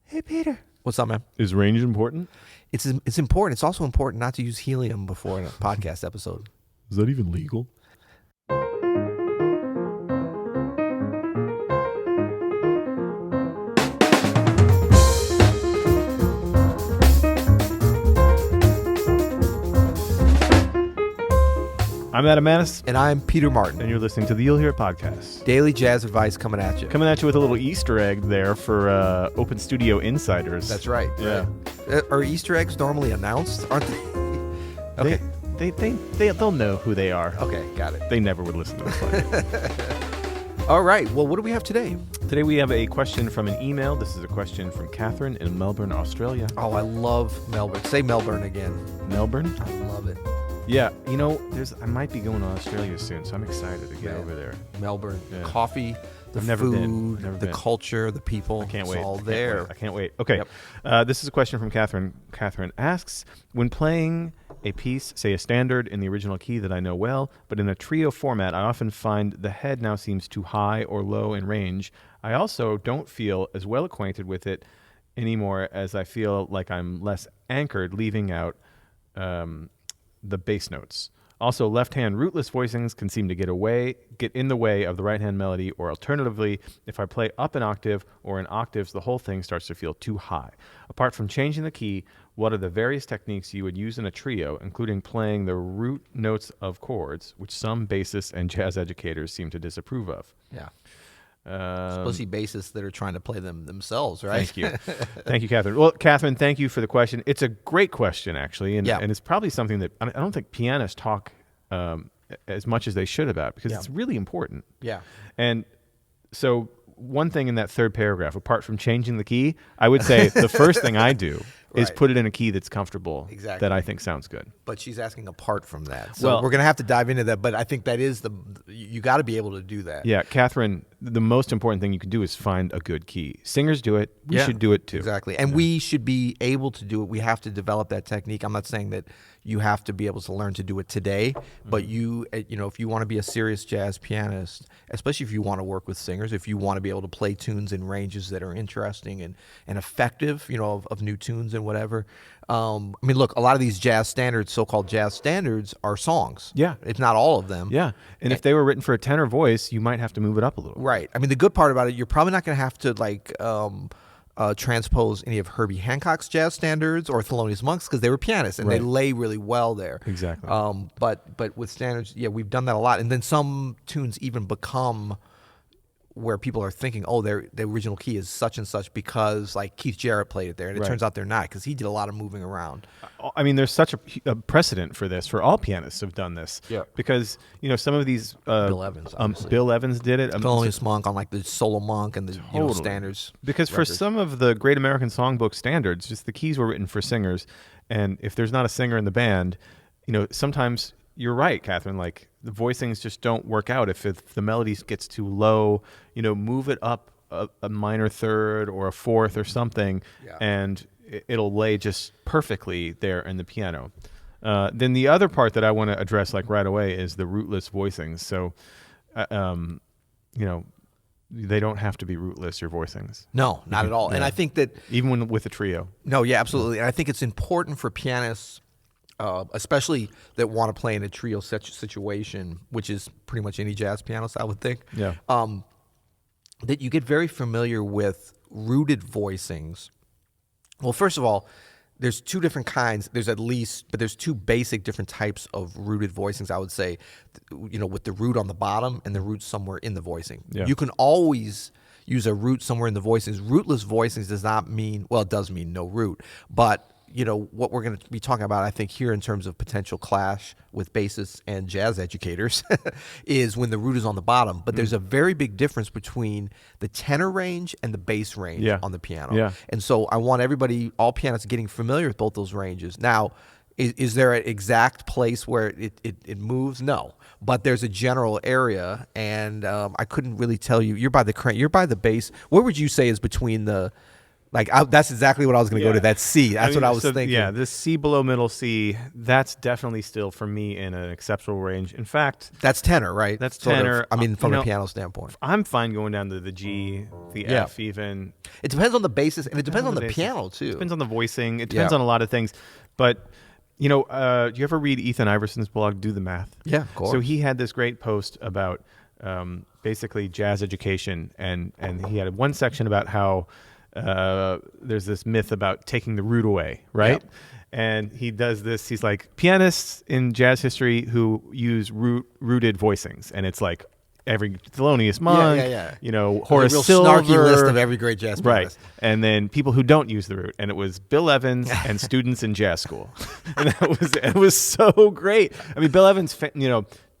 Hey, Peter. What's up, man? Is range important? It's important. It's also important not to use helium before a podcast episode. Is that even legal? I'm Adam Maness. And I'm Peter Martin. And you're listening to the You'll Hear It podcast. Daily jazz advice coming at you. Coming at you with a little Easter egg there for Open Studio Insiders. That's right. Yeah. Right. Are Easter eggs normally announced? Aren't they? Okay. They'll know who they are. Okay, got it. They never would listen to this podcast. All right. Well, what do we have today? Today we have a question from an email. This is a question from Catherine in Melbourne, Australia. Oh, I love Melbourne. Say Melbourne again. Melbourne? I love it. Yeah, you know, I might be going to Australia soon, so I'm excited to get over there. Melbourne, Yeah. Coffee, the I've never food, been. Never the been. culture, the people. I can't it's wait. all I can't there. wait. I can't wait. Okay, Yep. This is a question from Catherine. Catherine asks, when playing a piece, say a standard in the original key that I know well, but in a trio format, I often find the head now seems too high or low in range. I also don't feel as well acquainted with it anymore, as I feel like I'm less anchored, leaving out the bass notes. Also, left-hand rootless voicings can seem to get in the way of the right-hand melody, or alternatively, if I play up an octave or in octaves, the whole thing starts to feel too high. Apart from changing the key, what are the various techniques you would use in a trio, including playing the root notes of chords, which some bassists and jazz educators seem to disapprove of? Yeah. Especially bassists that are trying to play them themselves, right? Thank you. Thank you, Catherine. Well, Catherine, thank you for the question. It's a great question, actually, and it's probably something that I don't think pianists talk as much as they should about, because it's really important. Yeah. And so one thing in that third paragraph, apart from changing the key, I would say the first thing I do is put it in a key that's comfortable, that I think sounds good. But she's asking apart from that. So we're going to have to dive into that, but I think that is you got to be able to do that. Yeah, Catherine, the most important thing you can do is find a good key. Singers do it. We should do it too. Exactly. And we should be able to do it. We have to develop that technique. I'm not saying that you have to be able to learn to do it today, but if you want to be a serious jazz pianist, especially if you want to work with singers, if you want to be able to play tunes in ranges that are interesting and effective, of new tunes and whatever. I mean, look, a lot of these jazz standards, so-called jazz standards, are songs. Yeah. If not all of them. Yeah. And if they were written for a tenor voice, you might have to move it up a little. Right. I mean, the good part about it, you're probably not going to have to transpose any of Herbie Hancock's jazz standards or Thelonious Monk's, because they were pianists and they lay really well there. Exactly. But with standards, we've done that a lot. And then some tunes even become where people are thinking, the original key is such and such because like Keith Jarrett played it there, and it turns out they're not, because he did a lot of moving around. I mean, there's such a precedent for this, for all pianists have done this. Yeah. Because some of these Bill Evans, obviously. Bill Evans did it. Thelonious Monk on like the Solo Monk and the standards. Because records. For some of the Great American Songbook standards, just the keys were written for singers, and if there's not a singer in the band, sometimes you're right, Catherine. Like the voicings just don't work out if the melody gets too low. Move it up a minor third or a fourth or something, and it'll lay just perfectly there in the piano. Then the other part that I want to address like right away is the rootless voicings. So, they don't have to be rootless, your voicings. No, not at all. And I think that even with a trio. No, yeah, absolutely. And I think it's important for pianists, especially that want to play in a trio situation, which is pretty much any jazz pianist, I would think. Yeah. That you get very familiar with rooted voicings. Well, first of all, there's two different kinds. There's two basic different types of rooted voicings, I would say, with the root on the bottom and the root somewhere in the voicing. Yeah. You can always use a root somewhere in the voicings. Rootless voicings does not mean, well, it does mean no root, but what we're going to be talking about, I think, here in terms of potential clash with bassists and jazz educators is when the root is on the bottom. But there's a very big difference between the tenor range and the bass range on the piano. Yeah. And so I want all pianists getting familiar with both those ranges. Now, is there an exact place where it moves? No. But there's a general area, and I couldn't really tell you. You're by the bass. What would you say is between the That's exactly what I was going to go to. That C. That's what I was so, thinking. Yeah, this C below middle C, that's definitely still for me in an acceptable range. In fact, that's tenor, right? That's sort tenor. of, I mean, from a piano standpoint. I'm fine going down to the G, the F even. It depends on the basis, and it depends on the piano, too. It depends on the voicing. It depends on a lot of things. But, do you ever read Ethan Iverson's blog, Do the Math? Yeah, of course. So he had this great post about basically jazz education, and he had one section about how there's this myth about taking the root away, right? Yep. And he does this. He's like, pianists in jazz history who use rooted voicings, and it's like every Thelonious Monk, Horace real Silver, snarky list of every great jazz pianist. Right? And then people who don't use the root, and it was Bill Evans and students in jazz school, and it was so great. I mean, Bill Evans,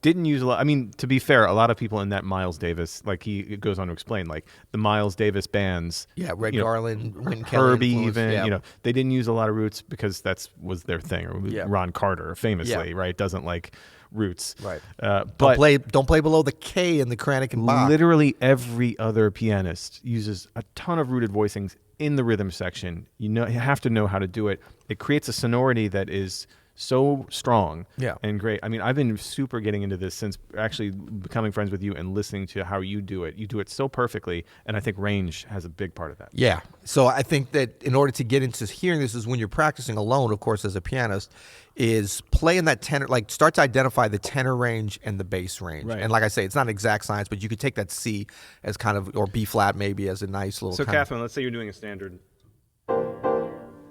didn't use a lot. I mean, to be fair, a lot of people in that Miles Davis, like he goes on to explain, like the Miles Davis bands. Yeah, Red Garland, Wynton Herbie Kelly even, they didn't use a lot of roots because was their thing. Or Ron Carter famously, right, doesn't like roots. Right. But don't play below the K in the Kranich and Bach. Literally every other pianist uses a ton of rooted voicings in the rhythm section. You have to know how to do it. It creates a sonority that is so strong and great. I mean, I've been super getting into this since actually becoming friends with you and listening to how you do it. You do it so perfectly, and I think range has a big part of that. Yeah. So I think that in order to get into hearing this is when you're practicing alone, of course, as a pianist, is playing that tenor, like start to identify the tenor range and the bass range. Right. And like I say, it's not an exact science, but you could take that C as kind of, or B flat maybe as a nice little. So Catherine, let's say you're doing a standard.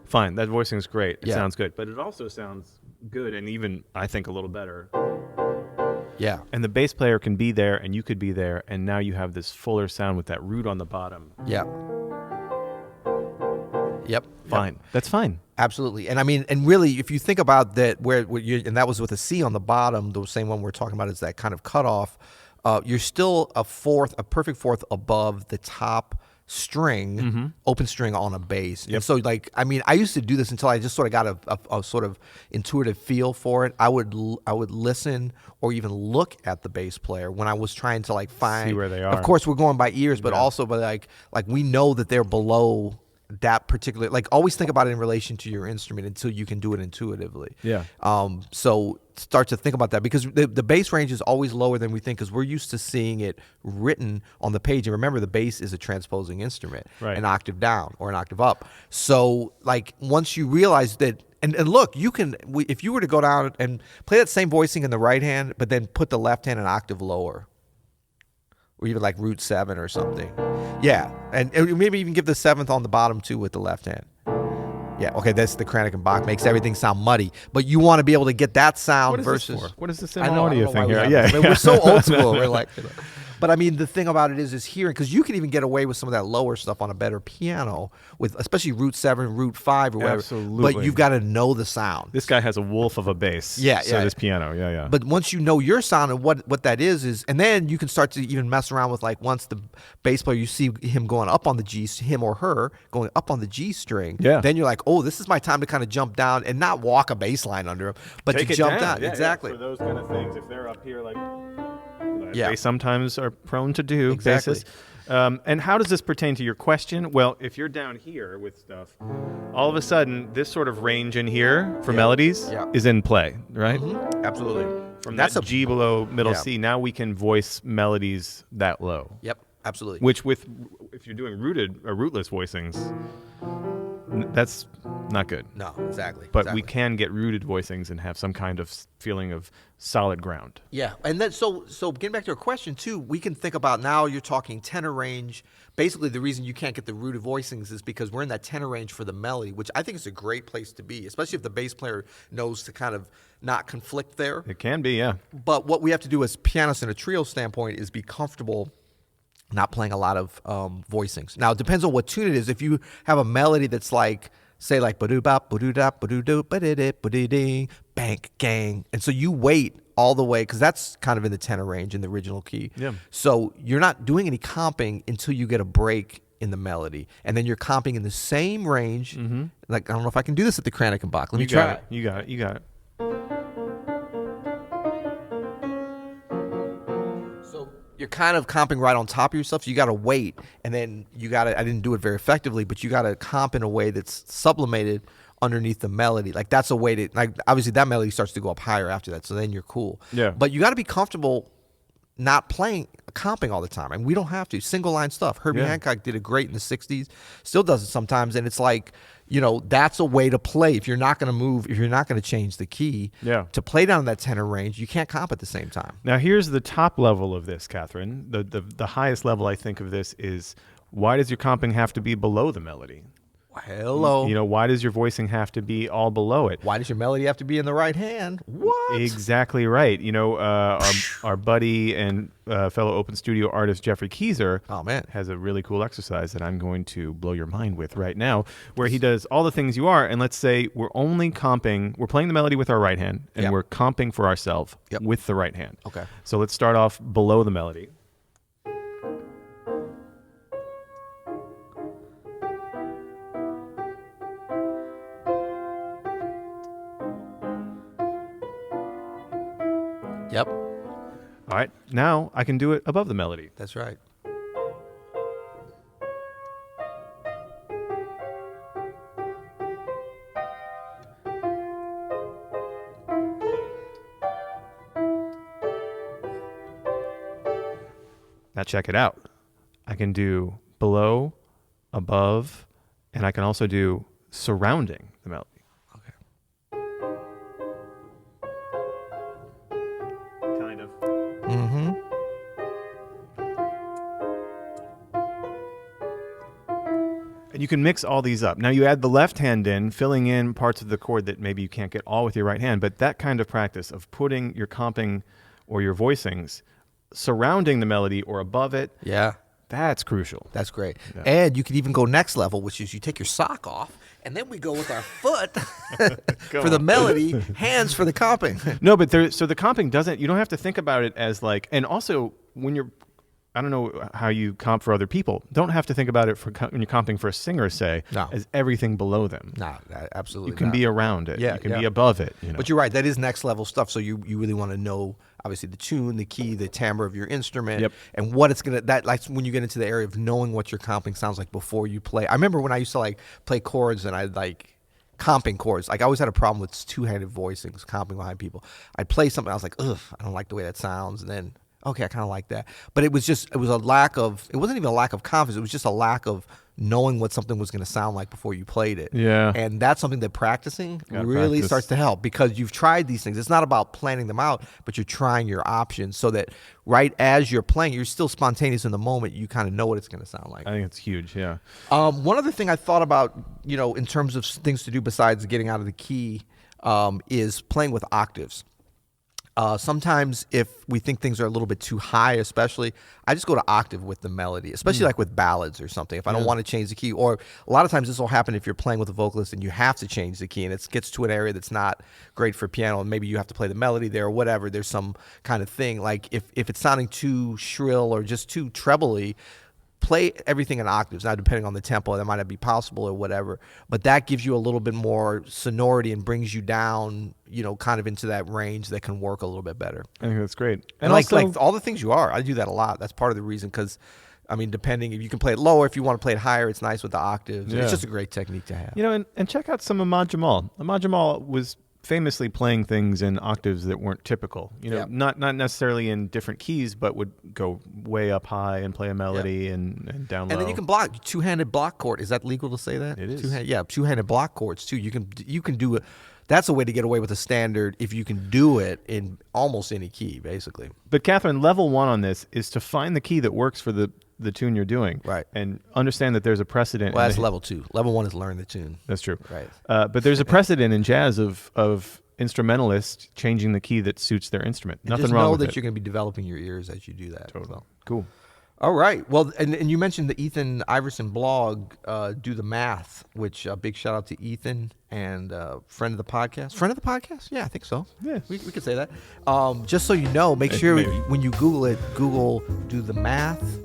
Fine, that voicing is great. It sounds good, but it also sounds good and even, I think, a little better. Yeah. And the bass player can be there and you could be there, and now you have this fuller sound with that root on the bottom. Yeah. Yep. Fine. Yep. That's fine. Absolutely. And I mean, and really, if you think about that, and that was with a C on the bottom, the same one we're talking about is that kind of cutoff, you're still a perfect fourth above the top string, open string on a bass. Yep. And so, like, I mean, I used to do this until I just sort of got a sort of intuitive feel for it. I would listen or even look at the bass player when I was trying to like find. See where they are. Of course, we're going by ears, but also by like we know that they're below that particular. Like, always think about it in relation to your instrument until you can do it intuitively. Yeah. So start to think about that, because the bass range is always lower than we think, because we're used to seeing it written on the page. And remember, the bass is a transposing instrument, an octave down or an octave up. So like once you realize that, and look, you can, if you were to go down and play that same voicing in the right hand, but then put the left hand an octave lower, or even like root 7 or something. Yeah, and maybe even give the 7th on the bottom too with the left hand. Yeah, okay, that's the Kranich and Bach, makes everything sound muddy, but you want to be able to get that sound versus. What is this audio thing here? Yeah, I mean, we're so old school. We're like, but I mean, the thing about it is hearing, because you can even get away with some of that lower stuff on a better piano, with especially root 7, root 5, or whatever. Absolutely. But you've got to know the sound. This guy has a wolf of a bass. Yeah, so this piano, yeah. But once you know your sound and what that is, and then you can start to even mess around with, like, once the bass player, you see him going up on the G, him or her going up on the G string. Yeah. Then you're like, oh, this is my time to kind of jump down and not walk a bass line under him, but Take to it jump down. down. Yeah, Exactly. for those kind of things, if they're up here, like. Yeah. They sometimes are prone to do. Exactly. Bassists. And how does this pertain to your question? Well, if you're down here with stuff, all of a sudden, this sort of range in here for melodies is in play, right? Mm-hmm. Absolutely. From that G below middle C, now we can voice melodies that low. Yep, absolutely. Which if you're doing rooted or rootless voicings, that's not good. No, exactly. But we can get rooted voicings and have some kind of feeling of solid ground. Yeah, and then so getting back to your question too, we can think about, now you're talking tenor range. Basically, the reason you can't get the rooted voicings is because we're in that tenor range for the melody, which I think is a great place to be, especially if the bass player knows to kind of not conflict there. It can be, yeah. But what we have to do as pianists in a trio standpoint is be comfortable not playing a lot of voicings. Now, it depends on what tune it is. If you have a melody that's like, say, like ba-doo-bop, ba-doo-dop, ba-doo-doo, ba-dee-dee, ba-dee-ding, bank, gang. And so you wait all the way, because that's kind of in the tenor range in the original key. Yeah. So you're not doing any comping until you get a break in the melody. And then you're comping in the same range. Mm-hmm. Like, I don't know if I can do this at the Kranich and Bach. Let me try it. You got it. you're kind of comping right on top of yourself. So you got to wait, and then you got to. I didn't do it very effectively, but you got to comp in a way that's sublimated underneath the melody. Like that's a way to, like, obviously that melody starts to go up higher after that. So then you're cool. Yeah. But you got to be comfortable not comping all the time. And we don't have to. Single line stuff. Herbie Hancock did it great in the 60s, still does it sometimes. And it's like, that's a way to play. If you're not going to move, if you're not going to change the key to play down that tenor range, you can't comp at the same time. Now, here's the top level of this, Catherine. The highest level, I think, of this is, why does your comping have to be below the melody? Hello. Why does your voicing have to be all below it? Why does your melody have to be in the right hand? What? Exactly right. Our buddy and fellow open studio artist Jeffrey Keyser has a really cool exercise that I'm going to blow your mind with right now, where he does all the things you are. And let's say we're only comping, we're playing the melody with our right hand, and we're comping for ourselves with the right hand. Okay. So let's start off below the melody. Yep. All right. Now I can do it above the melody. That's right. Now check it out. I can do below, above, and I can also do surrounding the melody. Kind of. Mm-hmm. And you can mix all these up. Now you add the left hand in, filling in parts of the chord that maybe you can't get all with your right hand, but that kind of practice of putting your comping or your voicings surrounding the melody or above it, that's crucial. That's great. Yeah. And you could even go next level, which is you take your sock off, and then we go with our foot for the melody, hands for the comping. No, but so the comping doesn't, you don't have to think about it as like, and also when you're, I don't know how you comp for other people, don't have to think about it when you're comping for a singer, say, as everything below them. No, absolutely You can be around it. Yeah, you can be above it. But you're right, that is next level stuff, so you really want to know, obviously, the tune, the key, the timbre of your instrument, and what it's going to, like when you get into the area of knowing what your comping sounds like before you play. I remember when I used to like play chords and I'd like comping chords. Like I always had a problem with two-handed voicings, comping behind people. I'd play something, I was like, ugh, I don't like the way that sounds, and then, okay, I kind of like that. But it was a lack of, it wasn't even a lack of confidence, it was just a lack of knowing what something was going to sound like before you played it. Yeah. And that's something that practicing really starts to help, because you've tried these things. It's not about planning them out, but you're trying your options so that right as you're playing, you're still spontaneous in the moment. You kind of know what it's going to sound like. I think it's huge, yeah. One other thing I thought about, in terms of things to do besides getting out of the key, is playing with octaves. Sometimes if we think things are a little bit too high, especially, I just go to octave with the melody, especially like with ballads or something. If I don't want to change the key, or a lot of times this will happen if you're playing with a vocalist and you have to change the key and it gets to an area that's not great for piano, and maybe you have to play the melody there or whatever. There's some kind of thing. Like if it's sounding too shrill or just too trebly, play everything in octaves. Now, depending on the tempo, that might not be possible or whatever, but that gives you a little bit more sonority and brings you down, kind of into that range that can work a little bit better. I think that's great. And like all the things you are, I do that a lot. That's part of the reason, because, depending, if you can play it lower, if you want to play it higher, it's nice with the octaves. Yeah. It's just a great technique to have. And check out some Ahmad Jamal. Ahmad Jamal was famously playing things in octaves that weren't typical, not necessarily in different keys, but would go way up high and play a melody and down low. And then you can block two-handed block chord. Is that legal to say that? It is. Two-handed block chords too. You can do it. That's a way to get away with a standard if you can do it in almost any key, basically. But Catherine, level one on this is to find the key that works for the tune you're doing, right? And understand that there's a precedent. Well, that's level two. Level one is learn the tune. That's true, right? But there's a precedent in jazz of instrumentalists changing the key that suits their instrument. And Nothing just wrong know with that it. you're going to be developing your ears as you do that. Totally. So. Cool. All right. Well, and you mentioned the Ethan Iverson blog, Do the Math, which big shout out to Ethan. and friend of the podcast. Friend of the podcast? Yeah, I think so. Yeah. We could say that. Just so you know, make sure Maybe. when you Google it, Google Do the Math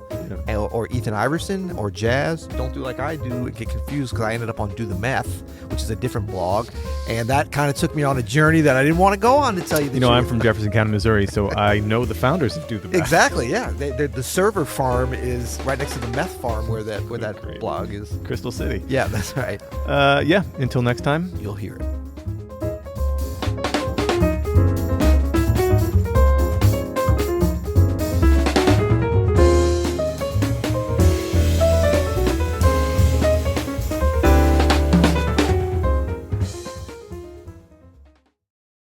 or Ethan Iverson or Jazz. Don't do like I do and get confused because I ended up on Do the Meth, which is a different blog. And that kind of took me on a journey that I didn't want to go on, to tell you the truth. I'm from Jefferson County, Missouri, so I know the founders of Do the Math. Exactly, yeah. The server farm is right next to the meth farm where that Great. blog is. Crystal City. Yeah, that's right. Yeah, until next time. You'll hear it.